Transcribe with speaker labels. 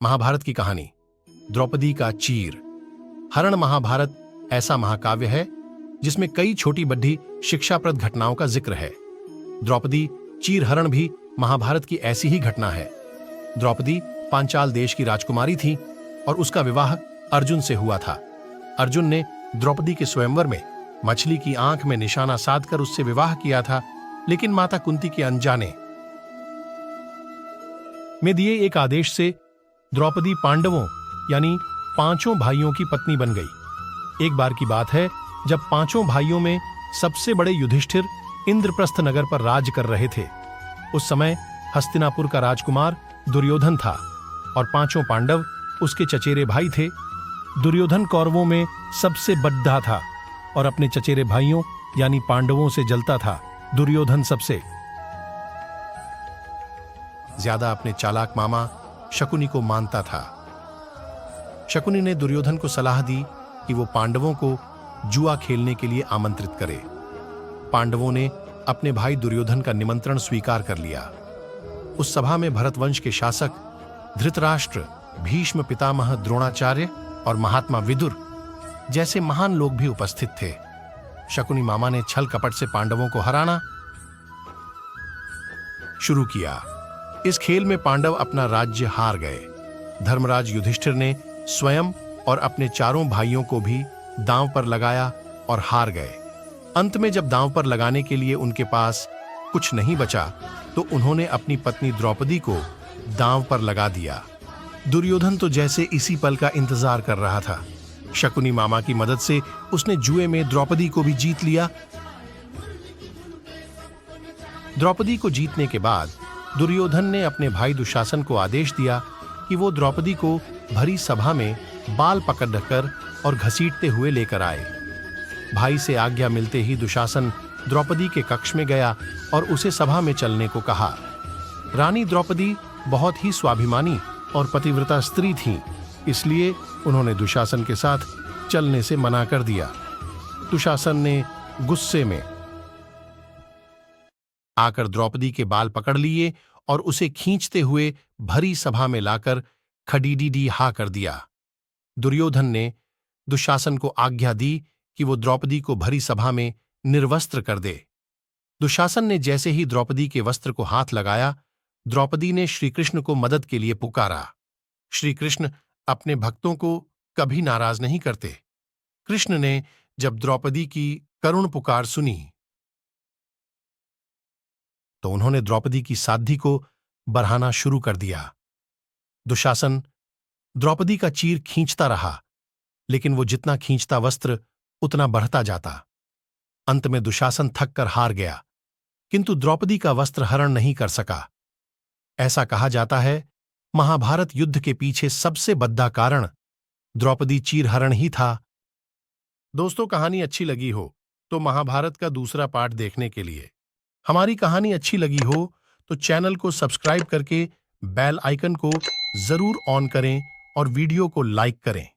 Speaker 1: महाभारत की कहानी द्रौपदी का चीर हरण। महाभारत ऐसा महाकाव्य है जिसमें कई छोटी बड्ढी शिक्षाप्रद घटनाओं का जिक्र है। द्रौपदी चीर हरण भी महाभारत की ऐसी ही घटना है। द्रौपदी पांचाल देश की राजकुमारी थी और उसका विवाह अर्जुन से हुआ था। अर्जुन ने द्रौपदी के स्वयंवर में मछली की आंख में निशाना साधकर उससे विवाह किया था, लेकिन माता कुंती के अनजाने में दिए एक आदेश से द्रौपदी पांडवों यानी पांचों भाइयों की पत्नी बन गई। एक बार की बात है जब पांचों भाइयों में सबसे बड़े युधिष्ठिर इंद्रप्रस्थ नगर पर राज कर रहे थे। उस समय हस्तिनापुर का राजकुमार दुर्योधन था और पांचों पांडव उसके चचेरे भाई थे। दुर्योधन कौरवों में सबसे बड़ा था और अपने चचेरे भाइयों यानी पांडवों से जलता था। दुर्योधन सबसे ज्यादा अपने चालाक मामा शकुनी को मानता था। शकुनी ने दुर्योधन को सलाह दी कि वो पांडवों को जुआ खेलने के लिए आमंत्रित करे। पांडवों ने अपने भाई दुर्योधन का निमंत्रण स्वीकार कर लिया। उस सभा में भरतवंश के शासक धृतराष्ट्र, भीष्म पितामह द्रोणाचार्य और महात्मा विदुर जैसे महान लोग भी उपस्थित थे। शकुनी मामा ने छल कपट से पांडवों को हराना शुरू किया। इस खेल में पांडव अपना राज्य हार गए। धर्मराज युधिष्ठिर ने स्वयं और अपने चारों भाइयों को भी दांव पर लगाया और हार गए। अंत में जब दांव पर लगाने के लिए उनके पास कुछ नहीं बचा तो उन्होंने अपनी पत्नी द्रौपदी को दांव पर लगा दिया। दुर्योधन तो जैसे इसी पल का इंतजार कर रहा था। शकुनी मामा की मदद से उसने जुए में द्रौपदी को भी जीत लिया। द्रौपदी को जीतने के बाद दुर्योधन ने अपने भाई दुशासन को आदेश दिया कि वो द्रौपदी को भरी सभा में बाल पकड़कर और घसीटते हुए लेकर आए। भाई से आज्ञा मिलते ही दुशासन द्रौपदी के कक्ष में गया और उसे सभा में चलने को कहा। रानी द्रौपदी बहुत ही स्वाभिमानी और पतिव्रता स्त्री थीं, इसलिए उन्होंने दुशासन के साथ चलने से मना कर दिया। दुशासन ने गुस्से में आकर द्रौपदी के बाल पकड़ लिए और उसे खींचते हुए भरी सभा में लाकर खडीडी हा कर दिया। दुर्योधन ने दुशासन को आज्ञा दी कि वो द्रौपदी को भरी सभा में निर्वस्त्र कर दे। दुशासन ने जैसे ही द्रौपदी के वस्त्र को हाथ लगाया, द्रौपदी ने श्रीकृष्ण को मदद के लिए पुकारा। श्रीकृष्ण अपने भक्तों को कभी नाराज नहीं करते। कृष्ण ने जब द्रौपदी की करुण पुकार सुनी तो उन्होंने द्रौपदी की साध्वी को बढ़ाना शुरू कर दिया। दुशासन द्रौपदी का चीर खींचता रहा, लेकिन वो जितना खींचता वस्त्र उतना बढ़ता जाता। अंत में दुशासन थक कर हार गया, किंतु द्रौपदी का वस्त्र हरण नहीं कर सका। ऐसा कहा जाता है महाभारत युद्ध के पीछे सबसे बड़ा कारण द्रौपदी चीर हरण ही था। दोस्तों, कहानी अच्छी लगी हो तो महाभारत का दूसरा पार्ट देखने के लिए, हमारी कहानी अच्छी लगी हो तो चैनल को सब्सक्राइब करके बेल आइकन को जरूर ऑन करें और वीडियो को लाइक करें।